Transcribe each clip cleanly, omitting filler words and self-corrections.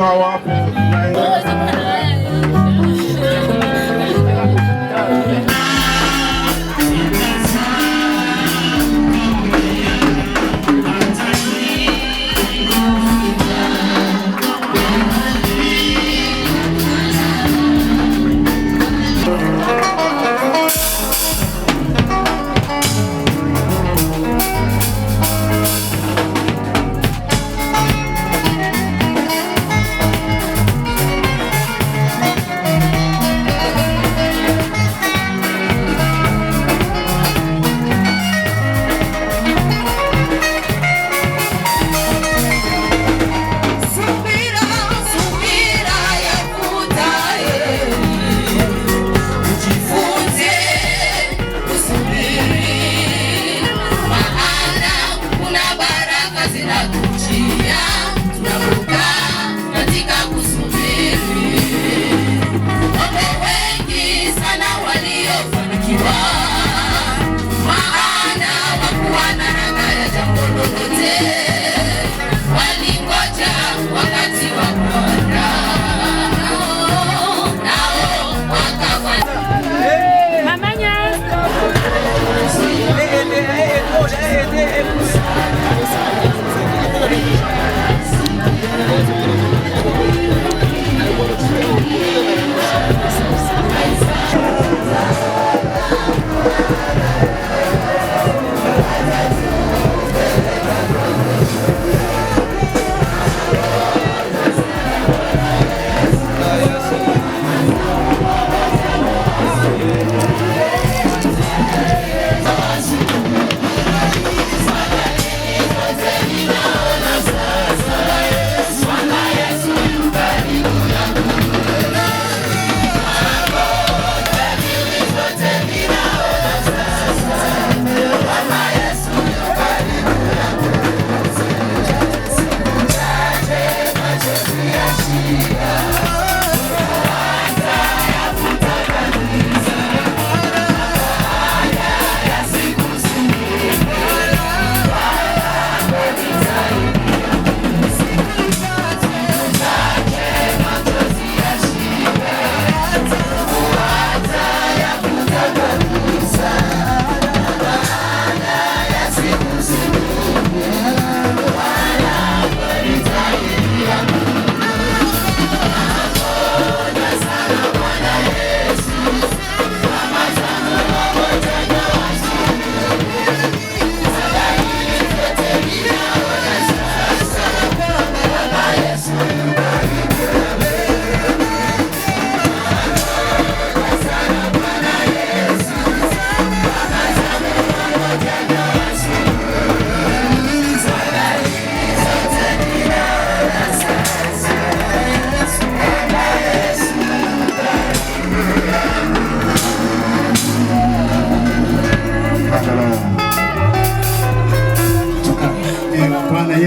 wakiwa wapo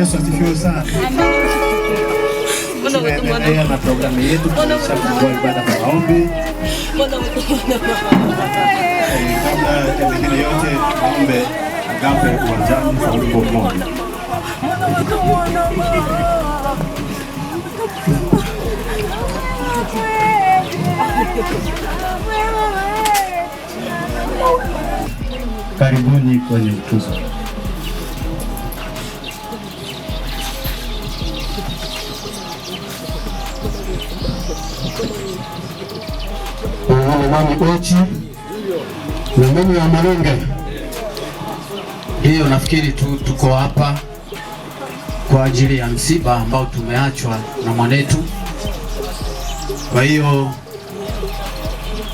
Yesu asifiwe sana. Tunaendelea na programu yetu kwa ibada ya maombi. Kabla ya mengine yote tuombe agape uwanjani kwa wimbo mmoja. Karibuni kwenye utuzo. Mami Ochi na mimi wa Malonge. Hiyo nafikiri tuko hapa kwa ajili ya msiba ambao tumeachwa na mwanetu. Kwa hiyo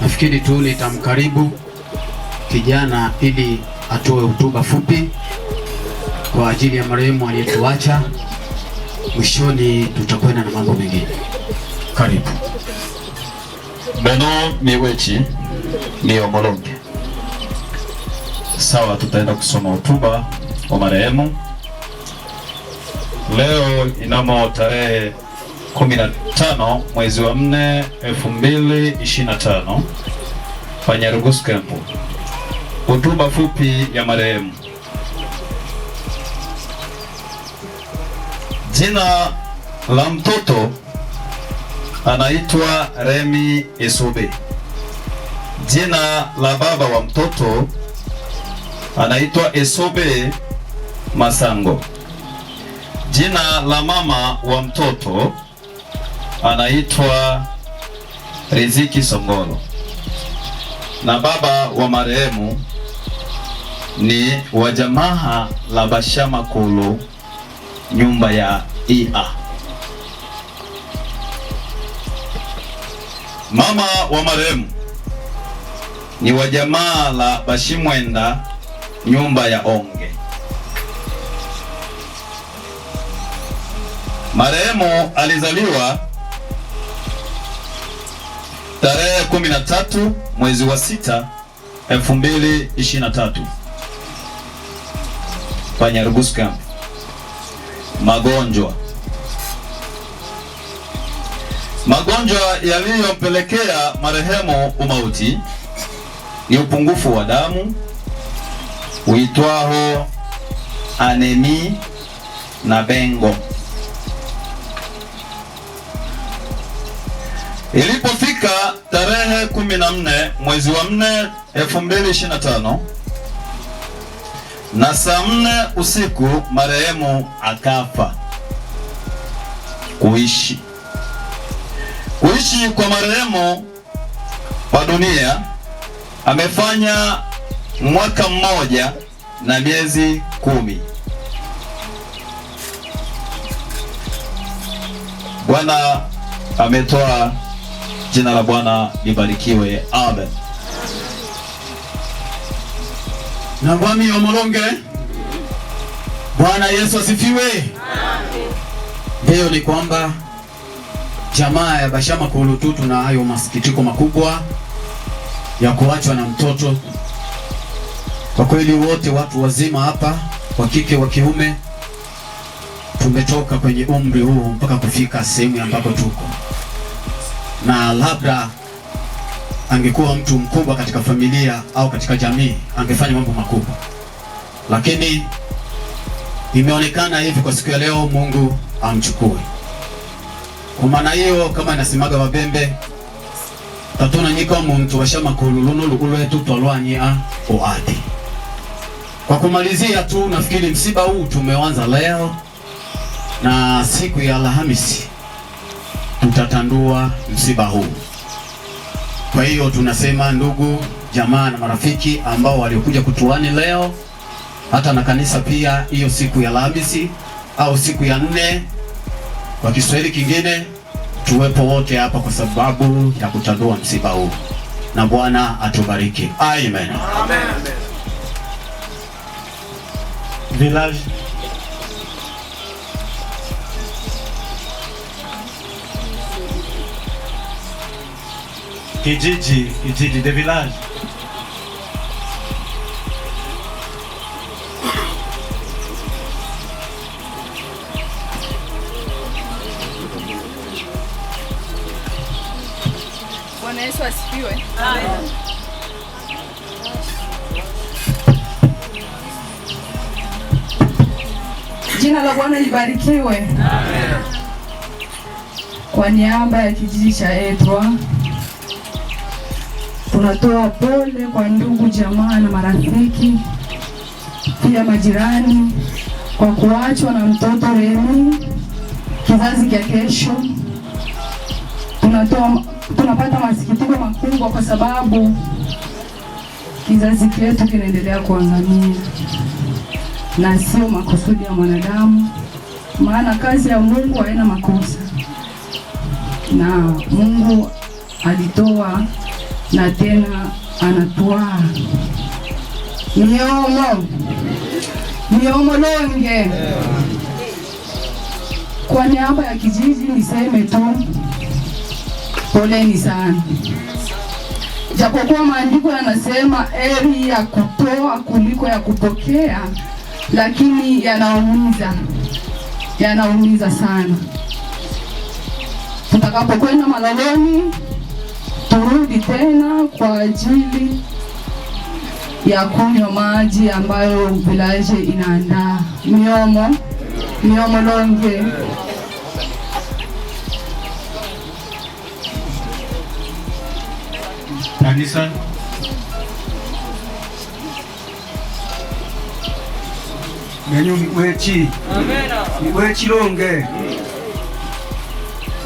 nafikiri tu nitamkaribu kijana ili atoe hotuba fupi kwa ajili ya marehemu aliyetuacha. Mwishoni tutakwenda na mambo mengine. Karibu. Beno Miwechi ni Omolonge. Sawa, tutaenda kusoma hotuba wa marehemu. Leo inamo tarehe 15 mwezi wa 4 2025 Panyarugusu Kempu. Hotuba fupi ya marehemu. Jina la mtoto anaitwa Remi Esobe. Jina la baba wa mtoto anaitwa Esobe Masango. Jina la mama wa mtoto anaitwa Riziki Songolo. Na baba wa marehemu ni wa jamaa la Bashama Kulu, nyumba ya Ia. Mama wa marehemu ni wa jamaa la Bashimwenda, nyumba ya Onge. Marehemu alizaliwa tarehe 13 mwezi wa 6 2023 Panyarugus Camp. Magonjwa yaliyompelekea marehemu umauti ni upungufu wa damu uitwao anemi na bengo. Ilipofika tarehe 14 mwezi wa 4 2025 na saa 4 usiku marehemu akafa. Kuishi kwa marehemu wa dunia amefanya mwaka 1 na miezi 10. Bwana ametoa, jina la Bwana libarikiwe. Amen. Na wami omolonge. Bwana Yesu asifiwe. Amen. Leo ni kwamba jamaa ya Bashama Kulu tu tuna hayo masikitiko makubwa ya kuachwa na mtoto. Kwa kweli wote watu wazima hapa, wa kike wa kiume, tumetoka kwenye umri huu mpaka kufika sehemu ambapo tuko. Na labda angekuwa mtu mkubwa katika familia au katika jamii angefanya mambo makubwa, lakini imeonekana hivi kwa siku ya leo Mungu amchukue. Kwa maana hiyo, kama inasemaga Wabembe, tatuna nyika muntu Bashama Kulu luno yetu twalwanyia oadi. Kwa kumalizia tu, nafikiri msiba huu tumeanza leo na siku ya Alhamisi tutatandua msiba huu. Kwa hiyo tunasema ndugu, jamaa na marafiki ambao waliokuja kutuani leo, hata na kanisa pia, hiyo siku ya Alhamisi au siku ya 4 kwa Kiswahili kingine, tuwepo wote hapa kwa sababu ya kutandua msiba huu. Na Bwana atubariki. Amen. Amen. Village Kijiji de village. Bwana Yesu asifiwe. Amen. Jina la Bwana libarikiwe. Amen. Kwa niaba ya kijiji cha Edwa, tunatoa pole kwa ndugu, jamaa na marafiki, pia majirani, kwa kuachwa na mtoto Remi, kizazi cha kesho. Tunapata masikitiko makubwa kwa sababu kizazi chetu kinaendelea kuangamia, na sio makusudi ya mwanadamu, maana kazi ya Mungu haina makosa, na Mungu alitoa na tena anatoa. Miomo longe. Kwa niaba ya kijiji niseme tu poleni sana. Japokuwa maandiko yanasema heri ya kutoa kuliko ya kupokea, lakini yanaumiza sana. Tutakapokwenda malaloni, turudi tena kwa ajili ya kunywa maji ambayo village inaandaa. Miomo longe. kanisa. Wechi Longe,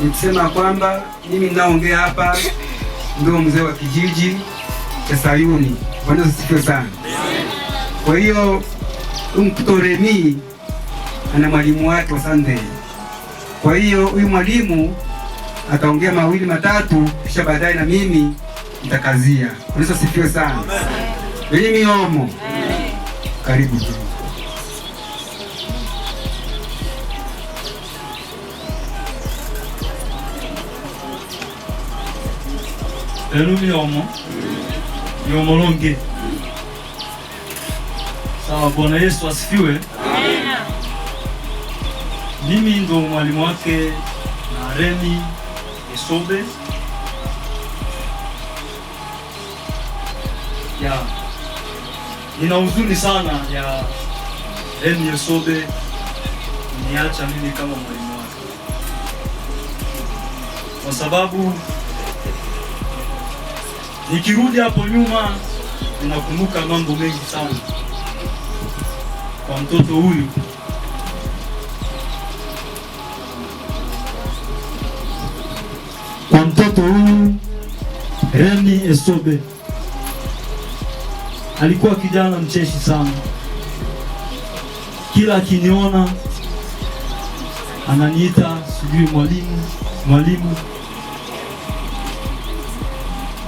nikusema kwamba mimi naongea hapa ndio mzee wa kijiji cha Sayuni. Bwana asifiwe sana. Kwa hiyo mtoto Remi ana mwalimu wake wa Sunday. Kwa hiyo huyu mwalimu ataongea mawili matatu, kisha baadaye na mimi nitakazia. Bwana asifiwe sana. Wenye miomo, karibu tu. Miomo Longe. Sawa, Bwana Yesu asifiwe. Mimi ndo mwalimu wake na Remi Esobe. Nina huzuni sana ya Remi Esobe niacha mimi kama mwalimu wake, kwa sababu nikirudi hapo nyuma ninakumbuka mambo mengi sana kwa mtoto huyu. Kwa mtoto huyu Remi Esobe alikuwa kijana mcheshi sana. Kila akiniona ananiita sijui mwalimu.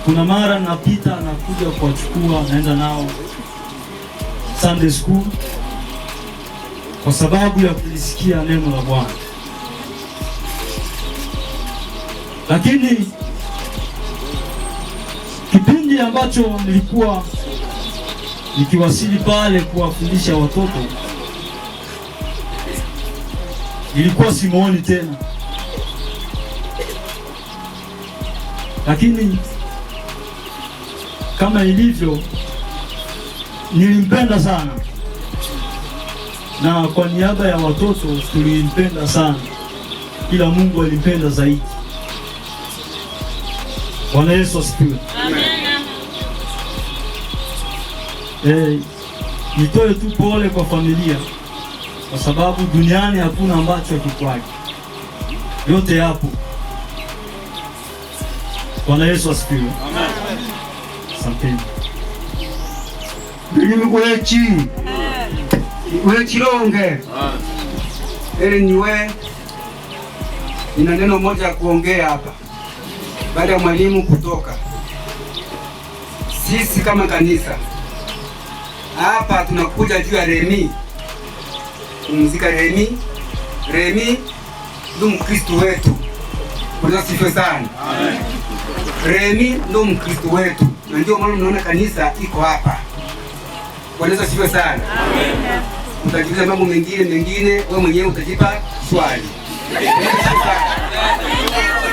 Kuna mara napita nakuja kuwachukua naenda nao Sunday school kwa sababu ya kulisikia neno la Bwana. Lakini kipindi ambacho nilikuwa nikiwasili pale kuwafundisha watoto, nilikuwa simuoni tena, lakini kama ilivyo nilimpenda sana, na kwa niaba ya watoto tulimpenda sana, ila Mungu alimpenda zaidi. Bwana Yesu asifiwe. Nitoe tu pole kwa familia, kwa sababu duniani hakuna ambacho hakikwagi, yote yapo. Bwana Yesu asifiwe. Asanteni. Wechi Longe. Niwe nina neno moja ya kuongea hapa baada ya mwalimu kutoka. Sisi kama kanisa hapa tunakuja juu ya Remi, kumzika Remi. Remi ndo Mkristo wetu. Bwana asifiwe sana. Remi ndo Mkristo wetu, na ndio maana mnaona kanisa iko hapa. Bwana asifiwe sana. Utajiuliza mambo mengine, wewe mwenyewe utajipa swali.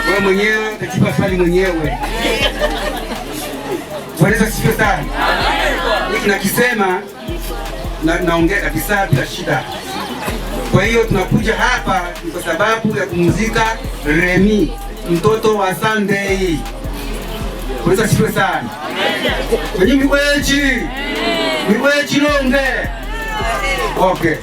Wewe mwenyewe utajipa swali mwenyewe. Bwana asifiwe sana. Hiki nakisema naongea kabisa bila shida. Kwa hiyo tunakuja hapa ni kwa sababu ya kumzika Remi, mtoto wa Sunday. Bwana asifiwe sana. Wenye Miwechi Longe. Okay.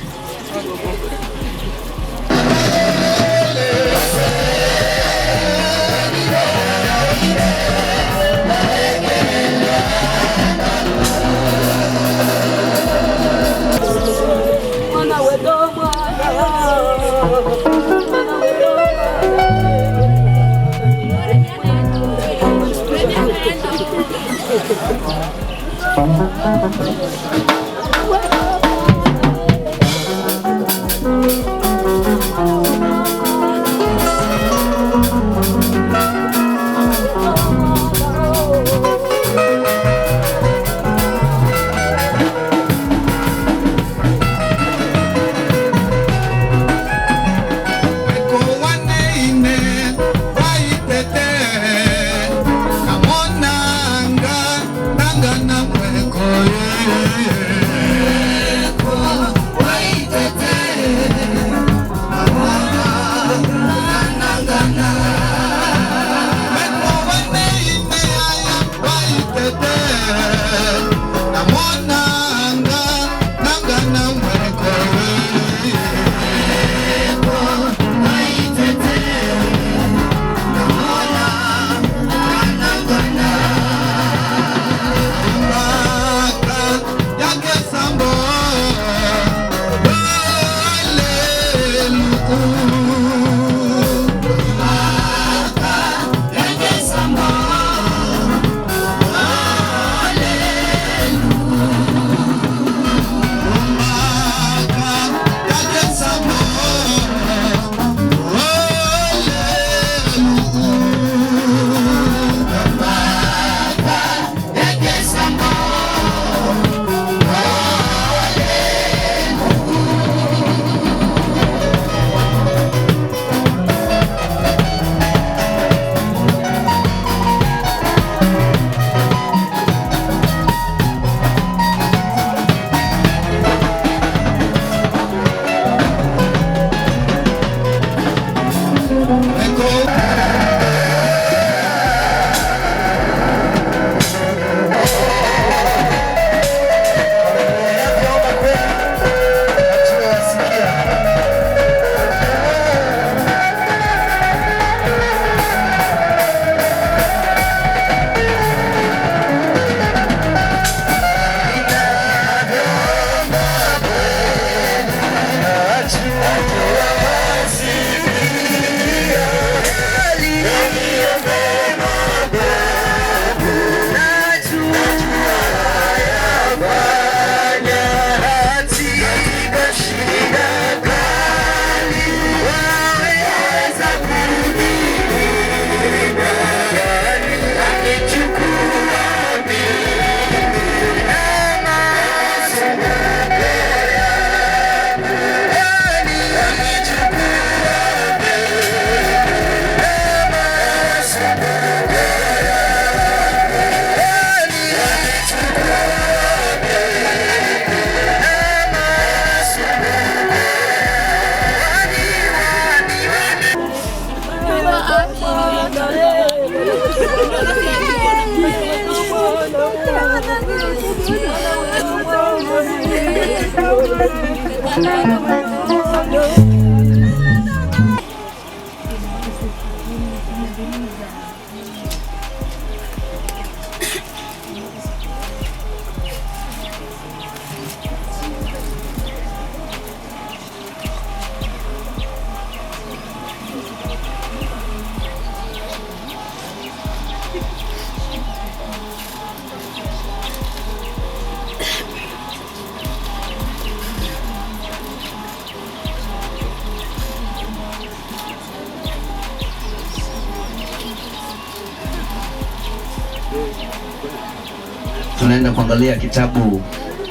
Tunaenda kuangalia kitabu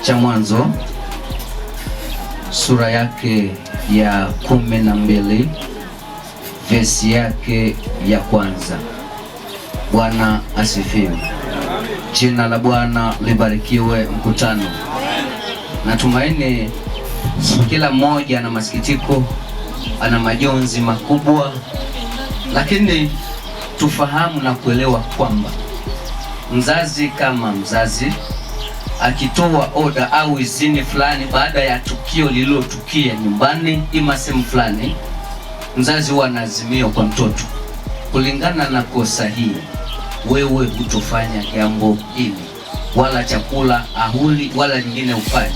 cha Mwanzo sura yake ya 12 verse yake ya kwanza. Bwana asifiwe. Jina la Bwana libarikiwe mkutano. Natumaini kila mmoja ana masikitiko, ana majonzi makubwa, lakini tufahamu na kuelewa kwamba mzazi kama mzazi akitoa oda au izini fulani baada ya tukio lililotukia nyumbani ima sehemu fulani, mzazi huwa anaazimia kwa mtoto kulingana na kosa hili, wewe utofanya jambo hili, wala chakula ahuli wala nyingine ufanye.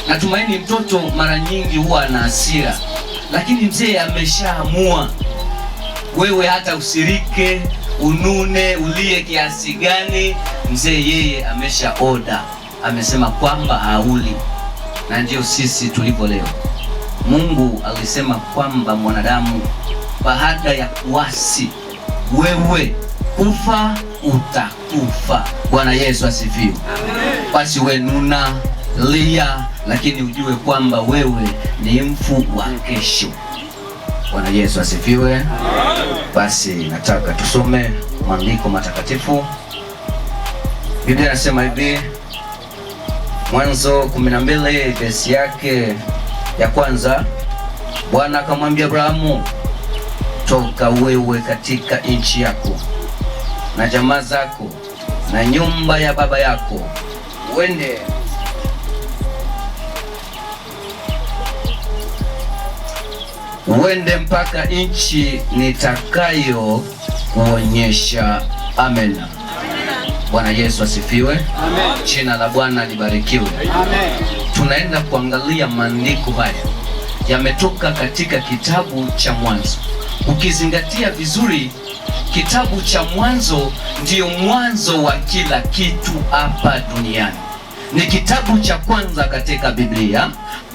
Natumaini mtoto mara nyingi huwa ana hasira, lakini mzee ameshaamua. Wewe hata usirike, unune, ulie kiasi gani, mzee yeye amesha oda, amesema kwamba hauli. Na ndio sisi tulivyo leo. Mungu alisema kwamba mwanadamu baada ya kuasi, wewe kufa utakufa. Bwana Yesu asifiwe. Basi we nuna, lia, lakini ujue kwamba wewe ni mfu wa kesho. Bwana Yesu asifiwe. Basi nataka tusome maandiko matakatifu. Biblia inasema hivi, Mwanzo 12 verse yake ya kwanza. Bwana akamwambia Abrahamu, toka wewe katika nchi yako na jamaa zako na nyumba ya baba yako, uende mpaka nchi nitakayo kuonyesha. Amen. Bwana Yesu asifiwe. Amen. Jina la Bwana libarikiwe. Amen. Tunaenda kuangalia maandiko haya yametoka katika kitabu cha Mwanzo. Ukizingatia vizuri, kitabu cha Mwanzo ndiyo mwanzo wa kila kitu hapa duniani. Ni kitabu cha kwanza katika Biblia,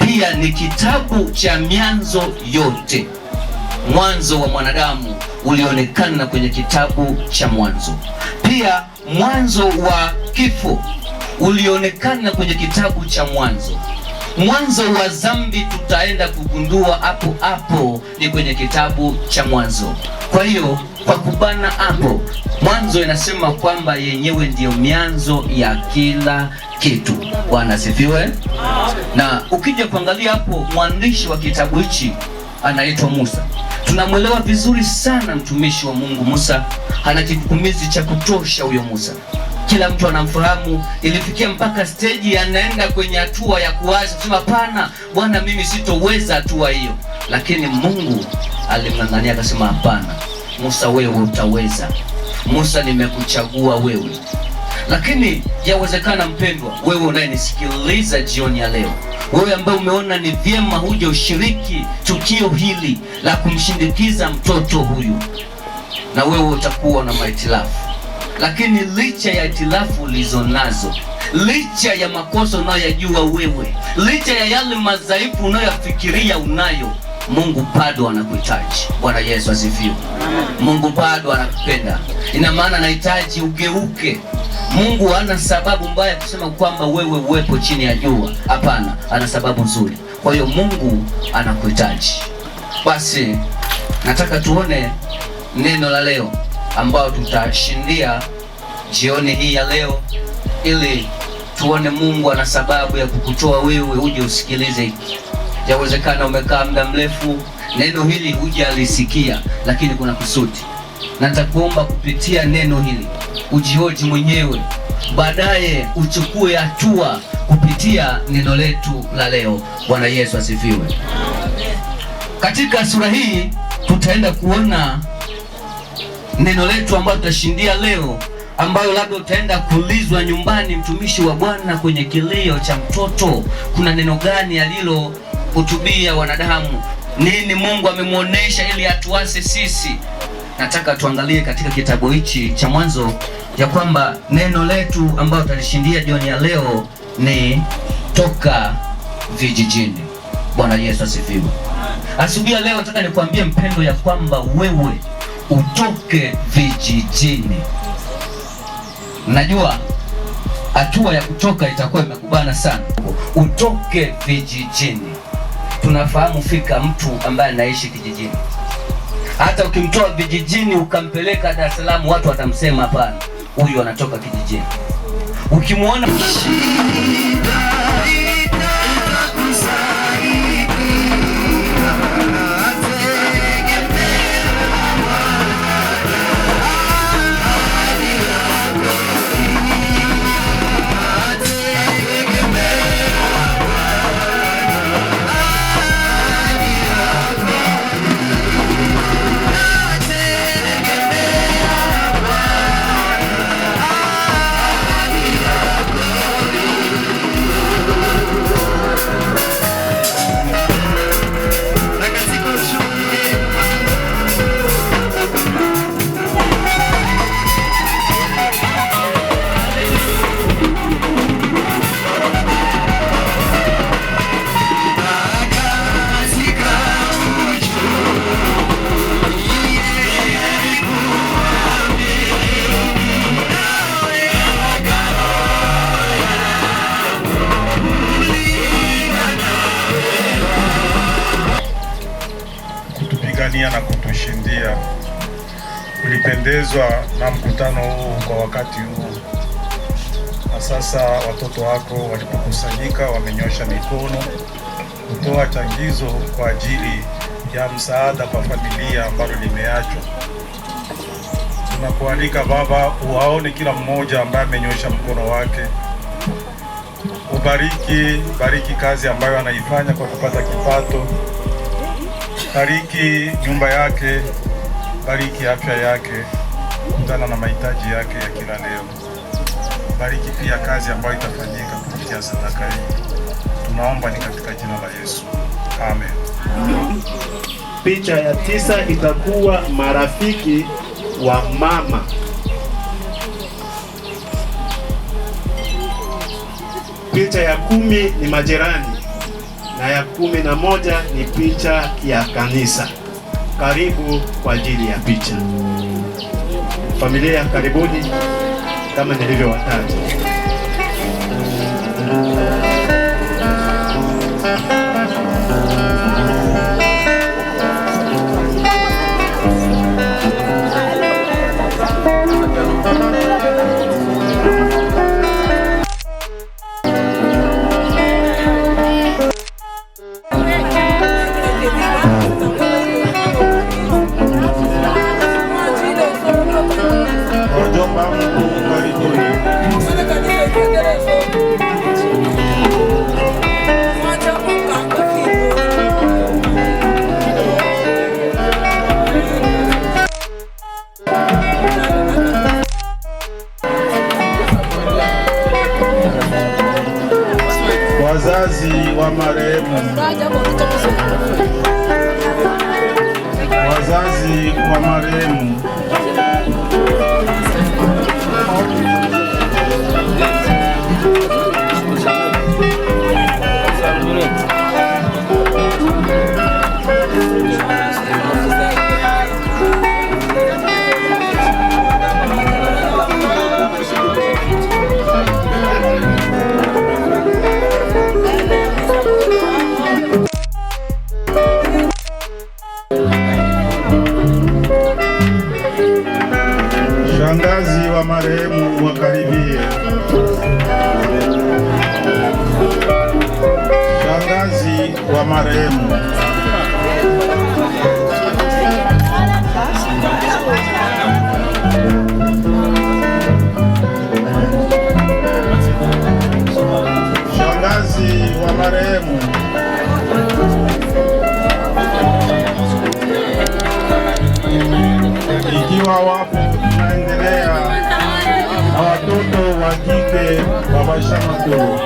pia ni kitabu cha mianzo yote. Mwanzo wa mwanadamu ulionekana kwenye kitabu cha Mwanzo. Pia mwanzo wa kifo ulionekana kwenye kitabu cha Mwanzo. Mwanzo wa dhambi tutaenda kugundua hapo hapo ni kwenye kitabu cha Mwanzo. Kwa hiyo kwa kubana hapo, Mwanzo inasema kwamba yenyewe ndiyo mianzo ya kila kitu. Bwana asifiwe. Na ukija kuangalia hapo, mwandishi wa kitabu hichi anaitwa Musa. Tunamwelewa vizuri sana mtumishi wa Mungu Musa. Hana kikumizi cha kutosha huyo Musa. Kila mtu anamfahamu. Ilifikia mpaka stage anaenda kwenye hatua ya kuacha kusema hapana, Bwana mimi sitoweza hatua hiyo. Lakini Mungu alimng'ang'ania akasema hapana, Musa wewe utaweza. Musa nimekuchagua wewe. Lakini yawezekana mpendwa, wewe unayenisikiliza jioni ya leo, wewe ambaye umeona ni vyema huje ushiriki tukio hili la kumshindikiza mtoto huyu, na wewe utakuwa na mahitilafu. Lakini licha ya hitilafu ulizonazo, licha ya makosa unayoyajua wewe, licha ya yale madhaifu unayofikiria unayo, Mungu bado anakuhitaji. Bwana Yesu asifiwe. Mungu bado anakupenda. Ina maana anahitaji ugeuke. Mungu hana sababu mbaya kusema kwamba wewe uwepo chini ya jua. Hapana, ana sababu nzuri. Kwa hiyo Mungu anakuhitaji. Basi nataka tuone neno la leo ambao tutashindia jioni hii ya leo, ili tuone Mungu ana sababu ya kukutoa wewe uje usikilize hiki. Yawezekana umekaa muda mrefu neno hili hujalisikia, lakini kuna kusudi. Na nitakuomba kupitia neno hili ujihoji mwenyewe, baadaye uchukue hatua kupitia neno letu la leo. Bwana Yesu asifiwe. Katika sura hii tutaenda kuona neno letu ambalo tutashindia leo, ambayo labda utaenda kuulizwa nyumbani, mtumishi wa Bwana, kwenye kilio cha mtoto kuna neno gani alilohutubia wanadamu? Nini Mungu amemuonesha ili atuase sisi? Nataka tuangalie katika kitabu hichi cha Mwanzo ya kwamba neno letu ambalo tutalishindia jioni ya leo ni toka vijijini. Bwana Yesu asifiwe. Asubuhi ya leo nataka nikwambie mpendo ya kwamba wewe utoke vijijini. Najua hatua ya kutoka itakuwa imekubana sana. Utoke vijijini. Tunafahamu fika mtu ambaye anaishi kijijini. Hata ukimtoa vijijini ukampeleka Dar es Salaam, watu watamsema hapana, huyu anatoka kijijini. Ukimwona na kutushindia. Ulipendezwa na mkutano huu kwa wakati huu, na sasa watoto wako walipokusanyika wamenyosha mikono kutoa changizo kwa ajili ya msaada kwa familia ambalo limeachwa. Tunakualika Baba, uwaone kila mmoja ambaye amenyosha mkono wake. Bariki kazi ambayo anaifanya kwa kupata kipato. Bariki nyumba yake, bariki afya yake, kutana na mahitaji yake ya kila leo. Bariki pia kazi ambayo itafanyika kupitia sadaka hii. Tunaomba ni katika jina la Yesu. Amen. Picha ya 9 itakuwa marafiki wa mama. Picha ya 10 ni majirani na ya 11 ni picha ya kanisa. Karibu kwa ajili ya picha. Familia, karibuni kama nilivyowataja. Wazazi wa marehemu, wazazi wa marehemu, shangazi wa marehemu wakaribie. Shangazi wa marehemu, shangazi wa marehemu, ikiwa wapo tunaendelea na watoto wa kike wa Bashamakulu.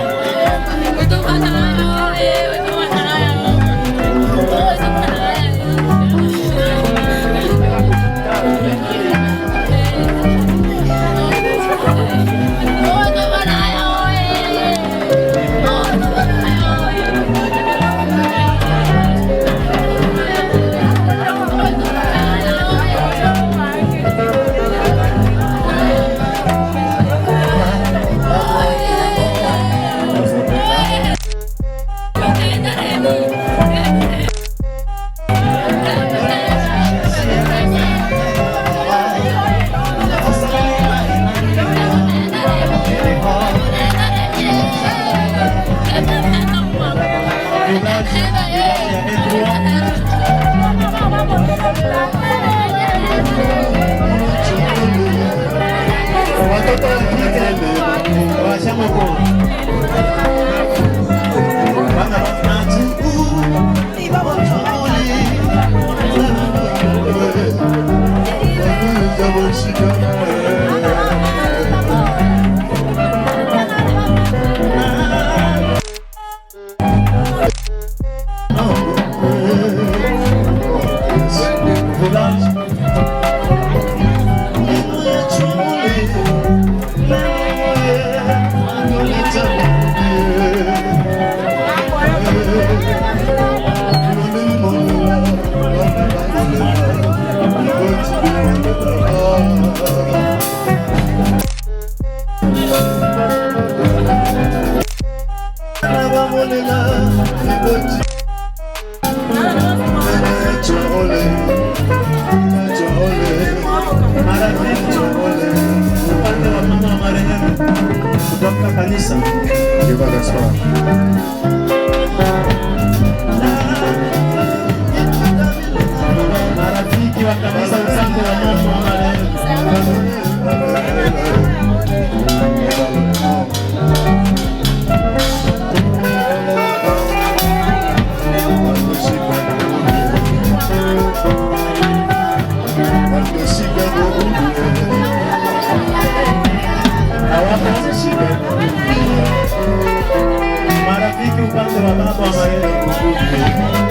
Marafiki wa kanisa Usango wa Moto wa marehemu. Marafiki upande wa baba wa marehemu.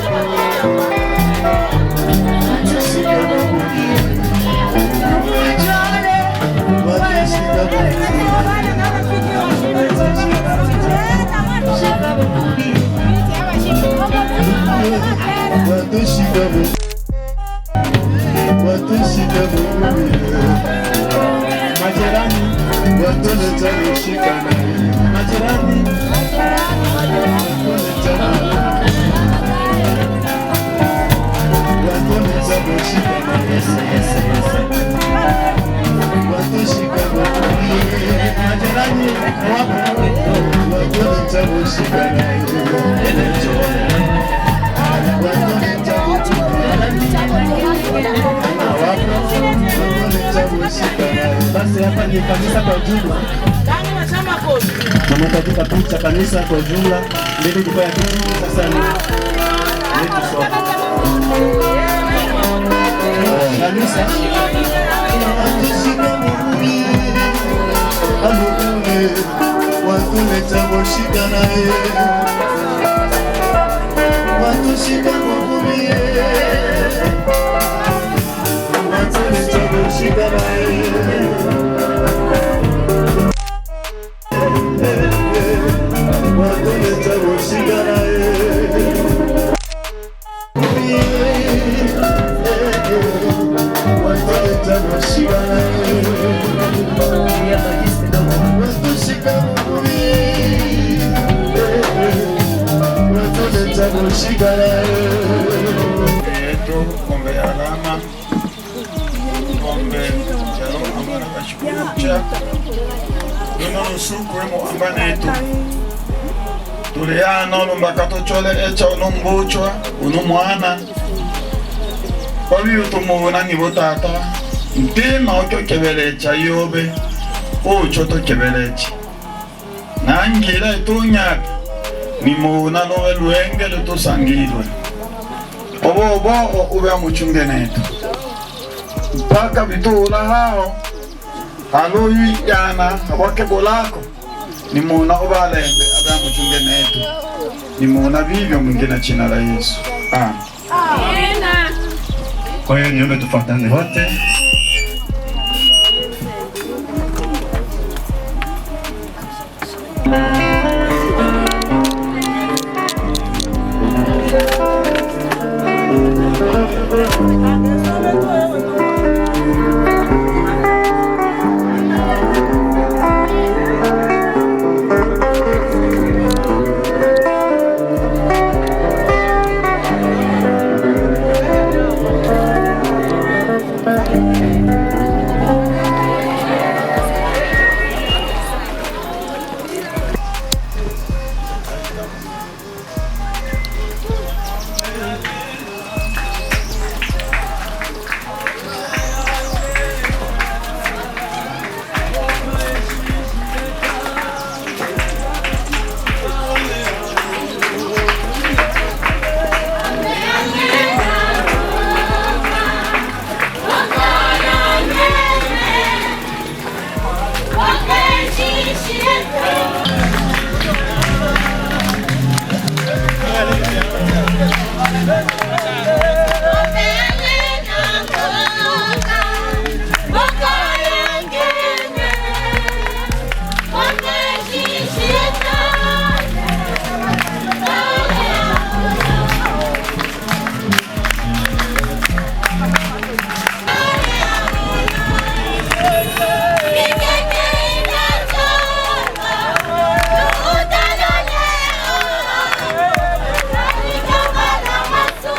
Majirani watoleta kushikana, majirani watoleta kushikana, watushikana, majirani watoleta kushikana, basi hapa ni kanisa kwa jumla. Kama katika picha kanisa kwa jumla ndio kwa ya sasa ni letu sote. Kanisa watu leta kushikana watu shikana kombe alama kombe jalo ambana kashikucha dono nusuku emo ambana eto tuleano lumbakato chole echa unumbuchwa unumwana babi utumuna ni botata ntima okyo kebelecha yobe ocho to kebelecha nangira etunya ni muna no luenge lutusangilwe obo ube amuchunge netu mpaka vitula hao haluyi yana wake bolako ni muna ubalembe abe amuchunge netu ni muna vivyo mwingine china la Yesu. Amen. Kwa hiyo niombe tufuatane wote. Masu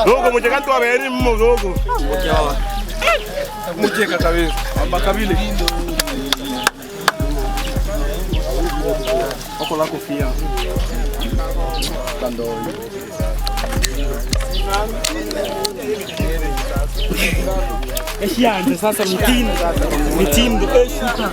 Dogo mcheka tu aberi mmogo. Mcheka kabisa. Ambakabile. Hapo la kofia. Kando. Eshianze sasa mitindo eshuka.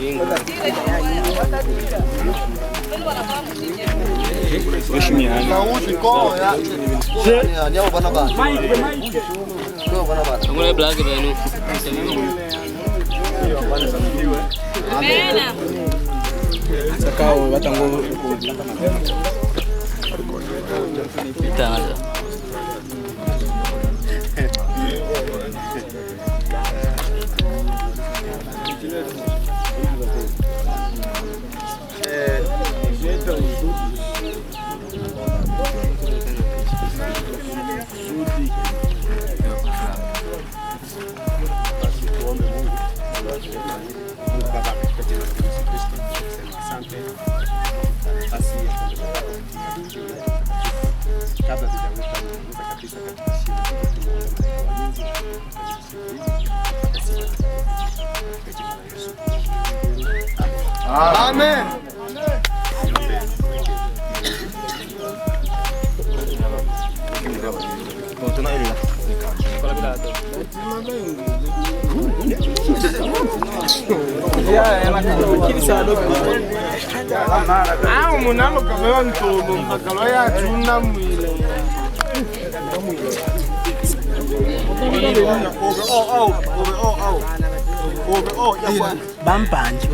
Amen. Bampanje.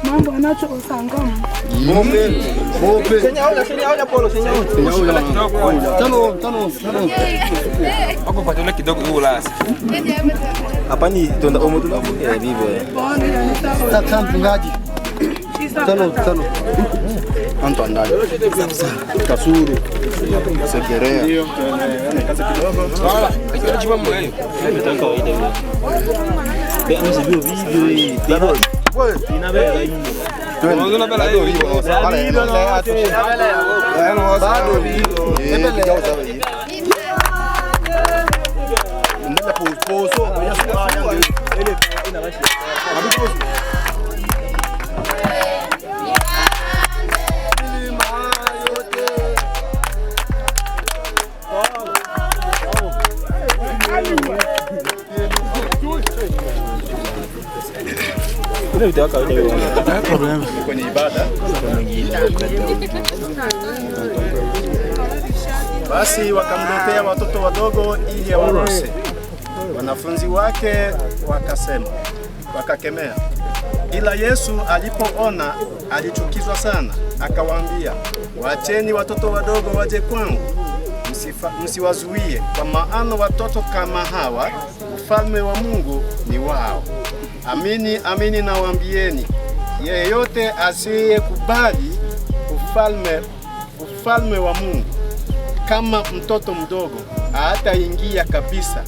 Mambo anachosangama. Senya polo. Tano. Ako patule kidogo ulasi. Hapa ni tonda omo tunavuka hivyo. Tata mpungaji. Tano. Anto andai. Kasuru. Segerea. Ndio. Kaza kidogo. Wala. Akiwa mwe. Nataka kawaida hiyo. Bea mzibio video hii. Ina bela hii. Tunaona bela hii. Pale ndio bado video. Ndio pozo ya sura ile inabashi. Kwenye ibada basi wakamletea watoto wadogo ili awaruse. Wanafunzi wake wakakemea, ila Yesu alipoona alichukizwa sana, akawaambia, waacheni watoto wadogo waje kwangu, msiwazuie, kwa maana watoto kama hawa ufalme wa Mungu ni wao. Amini nawaambieni, yeyote asiyekubali ufalme wa Mungu kama mtoto mdogo hataingia kabisa.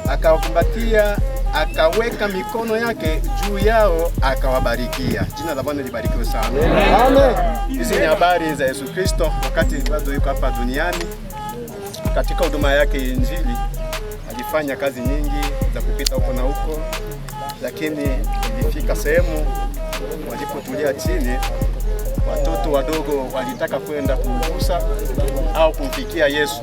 Akawakumbatia, akaweka mikono yake juu yao, akawabarikia. Jina la Bwana libarikiwe sana. Amen. Hizi ni habari za Yesu Kristo wakati bado yuko hapa duniani. Katika huduma yake Injili alifanya kazi nyingi za kupita huko na huko, lakini ilifika sehemu walipotulia chini, watoto wadogo walitaka kwenda kumgusa au kumfikia Yesu.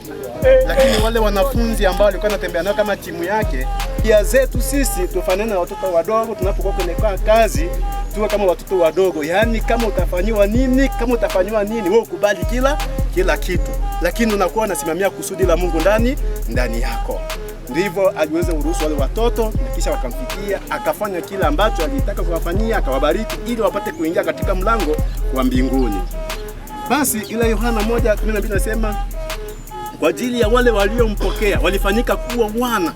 Lakini wale wanafunzi ambao walikuwa wanatembea nao kama timu yake, pia zetu sisi tufanane na watoto wadogo tunapokuwa kwenye kazi, tuwe kama watoto wadogo. Yaani kama utafanywa nini, wewe ukubali kila kitu. Lakini unakuwa unasimamia kusudi la Mungu ndani yako. Ndivyo aliweza kuruhusu wale watoto, na kisha wakamfikia, akafanya kila ambacho alitaka kuwafanyia, akawabariki ili wapate kuingia katika mlango wa mbinguni. Basi ile Yohana 1:12 nasema, kwa ajili ya wale waliompokea, walifanyika kuwa wana,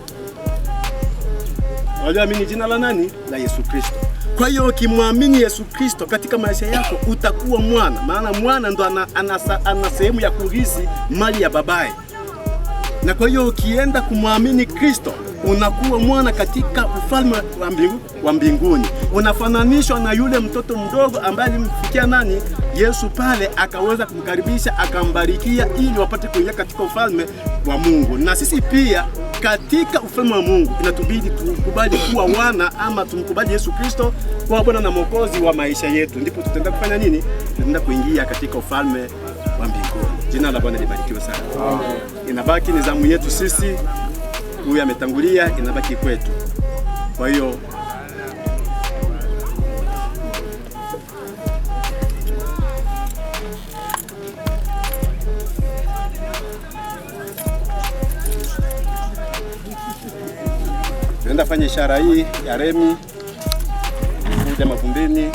walioamini jina la nani? La Yesu Kristo. Kwa hiyo ukimwamini Yesu Kristo katika maisha yako utakuwa mwana, maana mwana ndo ana sehemu ya kurithi mali ya babaye. Na kwa hiyo ukienda kumwamini Kristo unakuwa mwana katika ufalme wa mbinguni. Unafananishwa na yule mtoto mdogo ambaye alimfikia nani? Yesu pale, akaweza kumkaribisha, akambarikia ili wapate kuingia katika ufalme wa Mungu. Na sisi pia katika ufalme wa Mungu inatubidi tukubali kuwa wana, ama tumkubali Yesu Kristo kwa Bwana na Mwokozi wa maisha yetu, ndipo tutaenda kufanya nini? Tutaenda kuingia katika ufalme wa mbinguni. Jina la Bwana libarikiwe sana. Inabaki ni zamu yetu sisi, huyu ametangulia, inabaki kwetu. Kwa hiyo tunaenda fanya ishara hii ya remi, kuja mavumbini,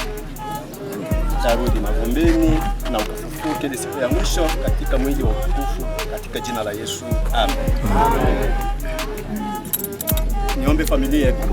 tarudi mavumbini na ukafufuke ile siku ya mwisho katika mwili wa utukufu katika jina la Yesu. Amen. Niombe familia yetu.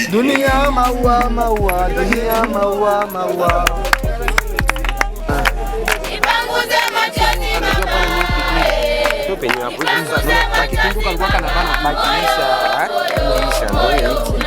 Dunia maua maua, dunia maua maua. Ipanguze machozi mama. Sio penye hapo sasa kitunduka alikuwa kanapana bakiisha, kuisha ndio hiki.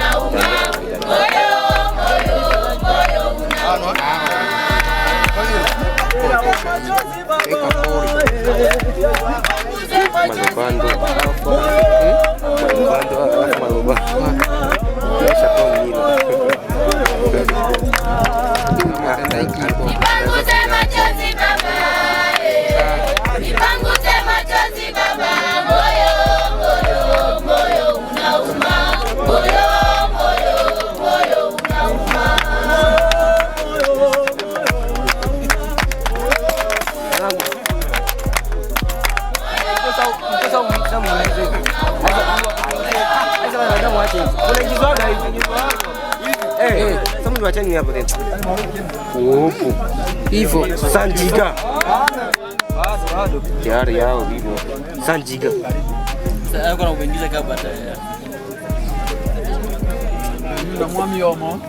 Wachani hapo tena. Opo. Hivyo Sanjiga. Bado tayari yao hivyo. Sanjiga. Sasa kuna kuingiza kaba tayari. Na mwami yomo.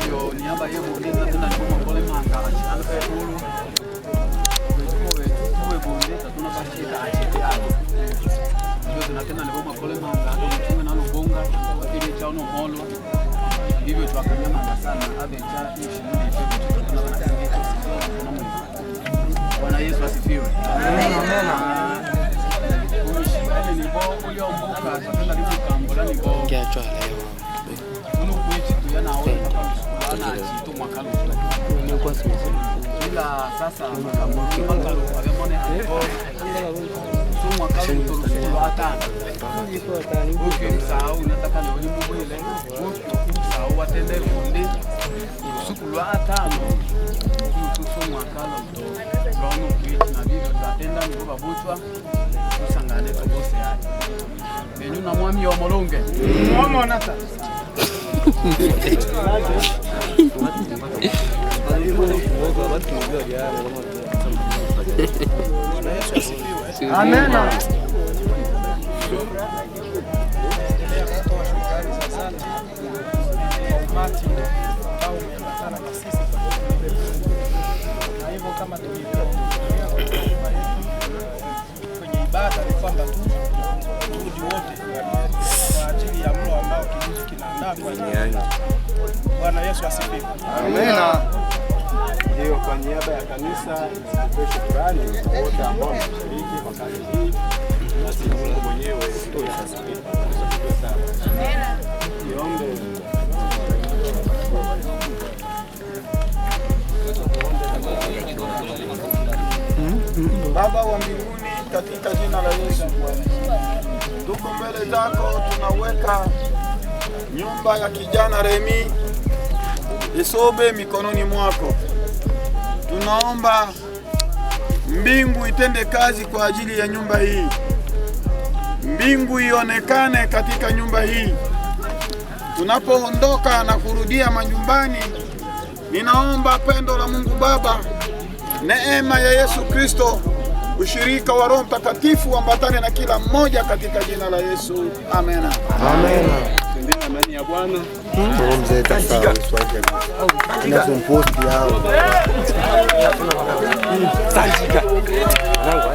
Hivyo niaba yeye muongeza tena kwa pole manga achana kwa hulu. Wewe kuongeza tunabashika achiti hapo. Hivyo tunatena ni kwa pole manga hata mtume na longa kwa kile cha ono holo. Hivyo tuakanyama sana abecha ishi Bwana Yesu asifiwe. Amen. Ni bo uliomboka tena likambola ni bo. Kiachwa leo. Uno kuichi tu yana wewe ana chitu makalo. Ni kwa sisi. Ila sasa makalo agemone hapo. Tu makalo tu atana. Ukimsahau nataka ni Mungu ile. Ukimsahau atende fundi. Usiku wa 5. Tusomwa kala rono kuichi na vivyo tatenda ngo babuchwa tusangane tobose yake. Benyu na mwami wa molonge. Mwamo nata. Amen. Na hivyo kama tulivyoongea kwenye ibada ni kwamba turudi wote kwa ajili ya mlo ambao kijiji kinaandaa kwa ajili. Bwana Yesu asifiwe. Amen. Ndio kwa niaba ya kanisa kwa shukrani wote ambao wameshiriki kwa kazi hii. Basi Mungu mwenyewe atoe sasa. Amen. Niombe Baba wa mbinguni, katika jina la Yesu, tuko mbele zako, tunaweka nyumba ya kijana Remi Isobe mikononi mwako. Tunaomba mbingu itende kazi kwa ajili ya nyumba hii. Mbingu ionekane katika nyumba hii. Tunapoondoka na kurudia majumbani, ninaomba pendo la Mungu Baba, neema ya Yesu Kristo, ushirika wa Roho Mtakatifu ambatane na kila mmoja katika jina la Yesu. Amen. Amen. Tendeni ndani ya Bwana. Mzee tafadhali swali. Inakumposti hao. Sanjiga. Nangu